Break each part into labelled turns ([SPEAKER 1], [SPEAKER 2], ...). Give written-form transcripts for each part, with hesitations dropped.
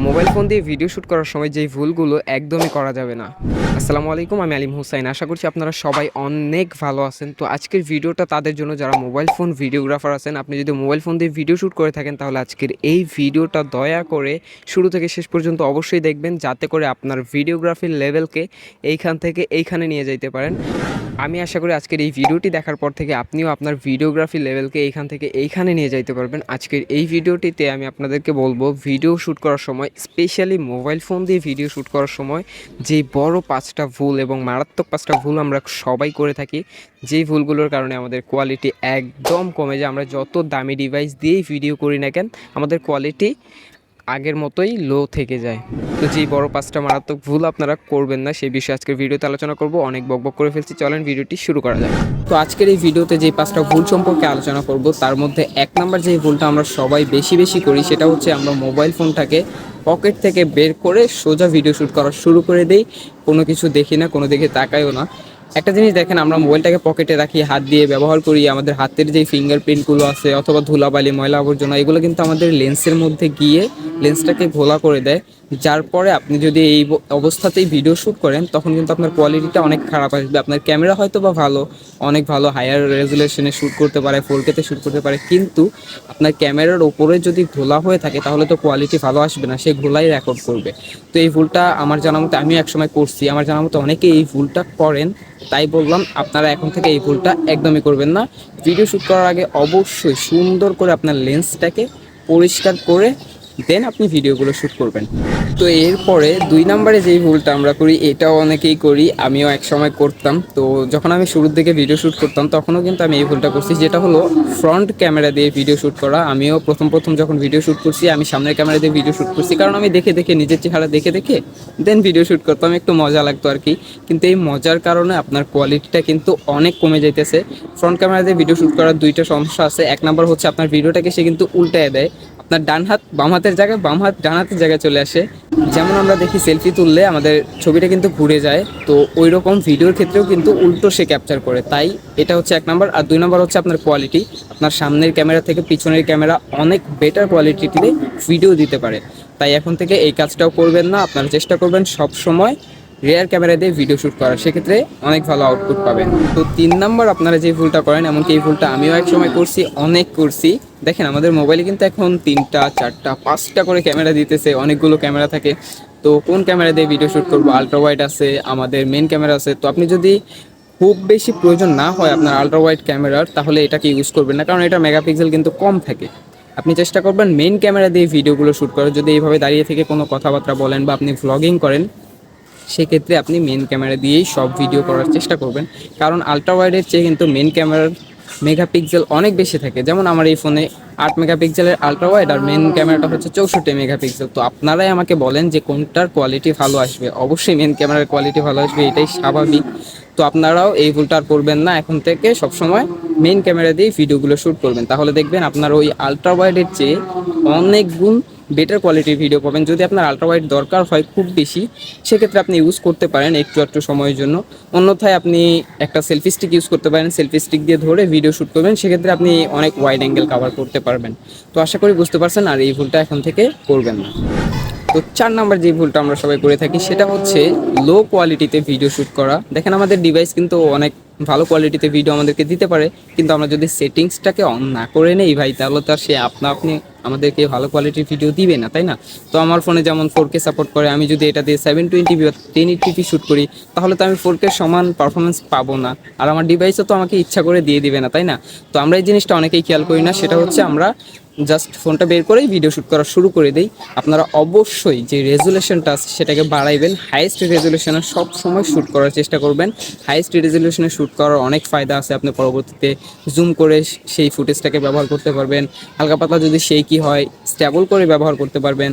[SPEAKER 1] Mobile phone দিয়ে video shoot করার সময় যেই ভুলগুলো একদমই করা যাবে না। আসসালামু আলাইকুম, আমি আলিম হুসাইন। আশা করছি আপনারা সবাই অনেক ভালো আছেন। তো আজকের ভিডিওটা তাদের জন্য যারা মোবাইল ফোন ভিডিওগ্রাফার আছেন। আপনি যদি মোবাইল ফোন দিয়ে ভিডিও শ্যুট করে থাকেন তাহলে আজকের এই ভিডিওটা দয়া করে শুরু থেকে শেষ পর্যন্ত অবশ্যই দেখবেন, যাতে করে আপনার ভিডিওগ্রাফির লেভেলকে এইখান থেকে এইখানে নিয়ে যাইতে পারেন। আমি আশা করি আজকের এই ভিডিওটি দেখার পর থেকে আপনিও আপনার ভিডিওগ্রাফি লেভেলকে এইখান থেকে এইখানে নিয়ে যাইতে পারবেন। আজকের এই ভিডিওটিতে আমি আপনাদেরকে বলবো, ভিডিও শ্যুট করার সময়, স্পেশালি মোবাইল ফোন দিয়ে ভিডিও শ্যুট করার সময় যেই বড় 5টা ভুল এবং মারাত্মক 5টা ভুল আমরা সবাই করে থাকি, যেই ভুলগুলোর কারণে আমাদের কোয়ালিটি একদম কমে যায়। আমরা যত দামি ডিভাইস দিয়েই ভিডিও করি না কেন, আমাদের কোয়ালিটি আগের মতোই লো থেকে যায়। তো যেই বড় 5টা মারাত্মক ভুল আপনারা করবেন না, সেই বিষয়ে আজকের ভিডিওতে আলোচনা করব। অনেক বকবক করে ফেলছি, চলেন ভিডিওটি শুরু করা যায়। তো আজকের এই ভিডিওতে যেই 5টা ভুল সম্পর্কে আলোচনা করব, তার মধ্যে 1 নাম্বার যেই ভুলটা আমরা সবাই বেশি করি, সেটা হচ্ছে আমরা মোবাইল ফোনটাকে পকেট থেকে বের করে সোজা ভিডিও শ্যুট করা শুরু করে দেই। কোনো কিছু দেখি না, কোনো দিকে তাকাইও না। একটা জিনিস দেখেন, আমরা মোবাইলটাকে পকেটে রাখি, হাত দিয়ে ব্যবহার করি, আমাদের হাতের যেই ফিঙ্গারপ্রিন্টগুলো আছে অথবা ধুলাবালি, ময়লা আবর্জনা, এগুলো কিন্তু আমাদের লেন্সের মধ্যে গিয়ে লেন্সটাকে ঘোলা করে দেয়। যার পরে আপনি যদি এই অবস্থাতেই ভিডিও শ্যুট করেন, তখন কিন্তু আপনার কোয়ালিটিটা অনেক খারাপ আসবে। আপনার ক্যামেরা হয়তো বা ভালো, অনেক ভালো হায়ার রেজুলেশনে শ্যুট করতে পারে, 4K-তে শ্যুট করতে পারে, কিন্তু আপনার ক্যামেরার ওপরে যদি ঘোলা হয়ে থাকে তাহলে তো কোয়ালিটি ভালো আসবে না, সে ঘোলাই রেকর্ড করবে। তো এই ভুলটা আমার জানা মতো আমিও একসময় করছি, আমার জানা মতো অনেকে এই ভুলটা করেন। তাই বললাম, আপনারা এখন থেকে এই ভুলটা একদমই করবেন না। ভিডিও শ্যুট করার আগে অবশ্যই সুন্দর করে আপনার লেন্সটাকে পরিষ্কার করে দেন আপনি ভিডিওগুলো শ্যুট করবেন। তো এরপরে 2 নম্বরে যেই ভুলটা আমরা করি, এটাও অনেকেই করি, আমিও এক সময় করতাম। তো যখন আমি শুরুর দিকে ভিডিও শ্যুট করতাম তখনও কিন্তু আমি এই ভুলটা করছি, যেটা হলো ফ্রন্ট ক্যামেরা দিয়ে ভিডিও শ্যুট করা। আমিও প্রথম যখন ভিডিও শ্যুট করছি, আমি সামনের ক্যামেরা দিয়ে ভিডিও শ্যুট করছি, কারণ আমি দেখে নিজের চেহারা দেখে দেন ভিডিও শ্যুট করতাম, একটু মজা লাগতো আর কি। কিন্তু এই মজার কারণে আপনার কোয়ালিটিটা কিন্তু অনেক কমে যাইতেছে। ফ্রন্ট ক্যামেরা দিয়ে ভিডিও শ্যুট করার 2টা সমস্যা আছে। 1 নাম্বার হচ্ছে আপনার ভিডিওটাকে সে কিন্তু উল্টায় দেয়, আপনার ডান হাত বাম হাতের জায়গায়, বাম হাত ডান হাতের জায়গায় চলে আসে। যেমন আমরা দেখি সেলফি তুললে আমাদের ছবিটা কিন্তু ঘুরে যায়, তো ওই রকম ভিডিওর ক্ষেত্রেও কিন্তু উল্টো সে ক্যাপচার করে। তাই এটা হচ্ছে 1 নাম্বার। আর 2 নাম্বার হচ্ছে আপনার কোয়ালিটি। আপনার সামনের ক্যামেরা থেকে পিছনের ক্যামেরা অনেক বেটার কোয়ালিটিতে ভিডিও দিতে পারে। তাই এখন থেকে এই কাজটাও করবেন না, আপনারা চেষ্টা করবেন সব সময় রেয়ার ক্যামেরা দিয়ে ভিডিও শ্যুট করার, সেক্ষেত্রে অনেক ভালো আউটপুট পাবেন। তো 3 নাম্বার আপনারা যে ভুলটা করেন, এমনকি এই ভুলটা আমিও এক সময় করছি, অনেক করছি। দেখেন, আমাদের মোবাইলে কিন্তু এখন 3টা 4টা 5টা করে ক্যামেরা দিতেছে, অনেকগুলো ক্যামেরা থাকে। তো কোন ক্যামেরা দিয়ে ভিডিও শ্যুট করবো? আলট্রা ওয়াইড আছে, আমাদের মেন ক্যামেরা আছে। তো আপনি যদি খুব বেশি প্রয়োজন না হয় আপনার আলট্রা ওয়াইড ক্যামেরার, তাহলে এটাকে ইউজ করবেন না, কারণ এটা মেগাপিক্সেল কিন্তু কম থাকে। আপনি চেষ্টা করবেন মেন ক্যামেরা দিয়ে ভিডিওগুলো শ্যুট করার। যদি এইভাবে দাঁড়িয়ে থেকে কোনো কথাবার্তা বলেন বা আপনি ভ্লগিং করেন, সেক্ষেত্রে আপনি মেন ক্যামেরা দিয়েই সব ভিডিও করার চেষ্টা করবেন, কারণ আলট্রা ওয়াইডের চেয়ে কিন্তু মেন ক্যামেরার মেগাপিক্সেল অনেক বেশি থাকে। যেমন আমার এই ফোনে 8 মেগাপিক্সেলের আলট্রা ওয়াইড আর মেন ক্যামেরাটা হচ্ছে 64 মেগাপিক্সেল। তো আপনারাই আমাকে বলেন যে কোনটার কোয়ালিটি ভালো আসবে। অবশ্যই মেন ক্যামেরার কোয়ালিটি ভালো আসবে, এটাই স্বাভাবিক। তো আপনারাও এই ভুলটা আর করবেন না, এখন থেকে সবসময় মেন ক্যামেরা দিয়ে ভিডিওগুলো শ্যুট করবেন, তাহলে দেখবেন আপনার ওই আলট্রা ওয়াইডের চেয়ে অনেক গুণ বেটার কোয়ালিটির ভিডিও পাবেন। যদি আপনার আলট্রা ওয়াইড দরকার হয় খুব বেশি, সেক্ষেত্রে আপনি ইউজ করতে পারেন একটু সময়ের জন্য। অন্যথায় আপনি একটা সেলফি স্টিক ইউজ করতে পারেন, সেলফি স্টিক দিয়ে ধরে ভিডিও শ্যুট করবেন, সেক্ষেত্রে আপনি অনেক ওয়াইড অ্যাঙ্গেল কভার করতে পারবেন। তো আশা করি বুঝতে পারছেন, আর এই ভুলটা এখন থেকে করবেন না। তো 4 নাম্বার যে ভুলটা আমরা সবাই করে থাকি, সেটা হচ্ছে লো কোয়ালিটিতে ভিডিও শ্যুট করা। দেখেন, আমাদের ডিভাইস কিন্তু অনেক ভালো কোয়ালিটিতে ভিডিও আমাদেরকে দিতে পারে, কিন্তু আমরা যদি সেটিংসটাকে অন না করে নেই ভাই, তাহলে তো আর সে আপনি আমাদেরকে ভালো কোয়ালিটির ভিডিও দিবে না, তাই না? তো আমার ফোনে যেমন 4K সাপোর্ট করে, আমি যদি এটা দিয়ে 720p বা 1080p শ্যুট করি, তাহলে তো আমি 4K সমান পারফরমেন্স পাবো না, আর আমার ডিভাইসও তো আমাকে ইচ্ছা করে দিয়ে দিবে না, তাই না? তো আমরা এই জিনিসটা অনেকেই খেয়াল করি না, সেটা হচ্ছে আমরা জাস্ট ফোনটা বের করেই ভিডিও শ্যুট করা শুরু করে দিই। আপনারা অবশ্যই যে রেজুলেশনটা আছে সেটাকে বাড়াইবেন, হাইয়েস্ট রেজুলেশনে সব সময় শ্যুট করার চেষ্টা করবেন। হাইয়েস্ট রেজুলেশনে শ্যুট করার অনেক ফায়দা আছে, আপনি পরবর্তীতে জুম করে সেই ফুটেজটাকে ব্যবহার করতে পারবেন। হালকা পাতলা যদি সেই কি হয়, স্ট্যাবল করে ব্যবহার করতে পারবেন।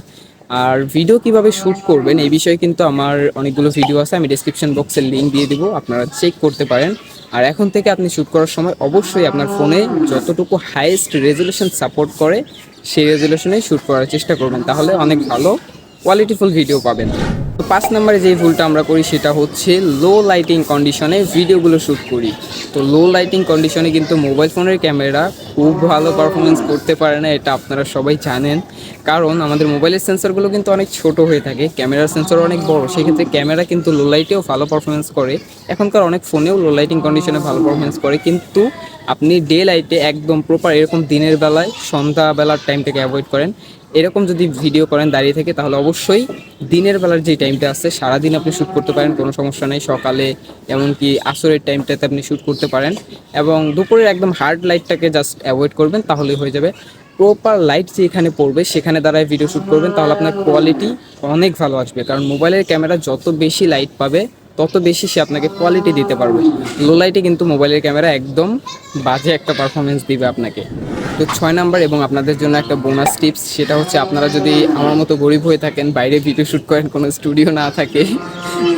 [SPEAKER 1] আর ভিডিও কিভাবে শ্যুট করবেন এই বিষয়ে কিন্তু আমার অনেকগুলো ভিডিও আছে, আমি ডেসক্রিপশন বক্সে লিঙ্ক দিয়ে দিব, আপনারা চেক করতে পারেন। আর এখন থেকে আপনি শ্যুট করার সময় অবশ্যই আপনার ফোনে যতটুকু হাইয়েস্ট রেজুলেশন সাপোর্ট করে সেই রেজুলেশনেই শ্যুট করার চেষ্টা করবেন, তাহলে অনেক ভালো কোয়ালিটিফুল ভিডিও পাবেন। তো 5 নম্বরে যেই ভুলটা আমরা করি সেটা হচ্ছে লো লাইটিং কন্ডিশনে ভিডিওগুলো শ্যুট করি। তো লো লাইটিং কন্ডিশনে কিন্তু মোবাইল ফোনের ক্যামেরা খুব ভালো পারফরমেন্স করতে পারে না, এটা আপনারা সবাই জানেন। কারণ আমাদের মোবাইলের সেন্সরগুলো কিন্তু অনেক ছোট হয়ে থাকে, ক্যামেরার সেন্সর অনেক বড়, সেক্ষেত্রে ক্যামেরা কিন্তু লো লাইটেও ভালো পারফরমেন্স করে। এখনকার অনেক ফোনেও লো লাইটিং কন্ডিশনে ভালো পারফরমেন্স করে, কিন্তু আপনি ডে লাইটে একদম প্রপার এরকম দিনের বেলায় সন্ধ্যাবেলার টাইমটাকে অ্যাভয়েড করেন। এরকম যদি ভিডিও করেন দাঁড়িয়ে থেকে, তাহলে অবশ্যই দিনের বেলার যে টাইমটা আছে সারাদিন আপনি শ্যুট করতে পারেন, কোনো সমস্যা নেই। সকালে এমনকি আসরের টাইমটাতে আপনি শ্যুট করতে পারেন, এবং দুপুরের একদম হার্ড লাইটটাকে জাস্ট অ্যাভয়েড করবেন, তাহলেই হয়ে যাবে। প্রপার লাইট যেখানে পড়বে সেখানে দাঁড়ায় ভিডিও শ্যুট করবেন, তাহলে আপনার কোয়ালিটি অনেক ভালো আসবে। কারণ মোবাইলের ক্যামেরা যত বেশি লাইট পাবে তত বেশি সে আপনাকে কোয়ালিটি দিতে পারবে। লো লাইটে কিন্তু মোবাইলের ক্যামেরা একদম বাজে একটা পারফরমেন্স দিবে আপনাকে। তো 6 নাম্বার এবং আপনাদের জন্য একটা বোনাস টিপস, সেটা হচ্ছে আপনারা যদি আমার মতো গরিব হয়ে থাকেন, বাইরে ভিডিও শ্যুট করেন, কোনো স্টুডিও না থাকে,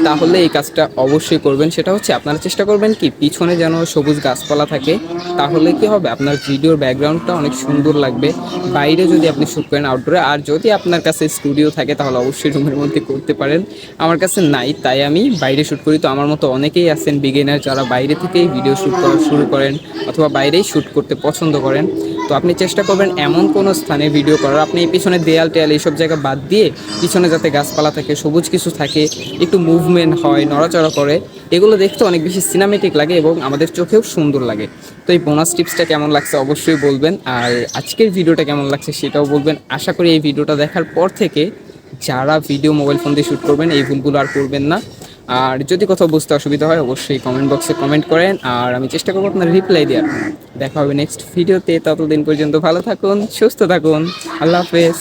[SPEAKER 1] তাহলে এই কাজটা অবশ্যই করবেন। সেটা হচ্ছে আপনারা চেষ্টা করবেন কি পিছনে যেন সবুজ গাছপালা থাকে, তাহলে কি হবে আপনার ভিডিওর ব্যাকগ্রাউন্ডটা অনেক সুন্দর লাগবে। বাইরে যদি আপনি শ্যুট করেন আউটডোরে, আর যদি আপনার কাছে স্টুডিও থাকে তাহলে অবশ্যই রুমের মধ্যে করতে পারেন। আমার কাছে নাই, তাই আমি বাইরে শ্যুট করি। তো আমার মতো অনেকেই আছেন বিগিনার যারা বাইরে থেকেই ভিডিও শ্যুট করা শুরু করেন, অথবা বাইরেই শ্যুট করতে পছন্দ করেন। তো আপনি চেষ্টা করবেন এমন কোনো স্থানে ভিডিও করার, আপনি এই পিছনে দেয়াল টেয়াল এইসব জায়গা বাদ দিয়ে পিছনে যাতে গাছপালা থাকে, সবুজ কিছু থাকে, একটু মুভমেন্ট হয়, নড়াচড়া করে, এগুলো দেখতে অনেক বেশি সিনেমেটিক লাগে এবং আমাদের চোখেও সুন্দর লাগে। তো এই বোনাস টিপসটা কেমন লাগছে অবশ্যই বলবেন, আর আজকের ভিডিওটা কেমন লাগছে সেটাও বলবেন। আশা করি এই ভিডিওটা দেখার পর থেকে যারা ভিডিও মোবাইল ফোন দিয়ে শ্যুট করবেন এই ভুলগুলো আর করবেন না। আর যদি কোথাও বুঝতে অসুবিধা হয় অবশ্যই কমেন্ট বক্সে কমেন্ট করেন, আর আমি চেষ্টা করবো আপনার রিপ্লাই দেওয়ার। দেখা হবে নেক্সট ভিডিওতে, ততদিন পর্যন্ত ভালো থাকুন, সুস্থ থাকুন, আল্লাহ হাফেজ।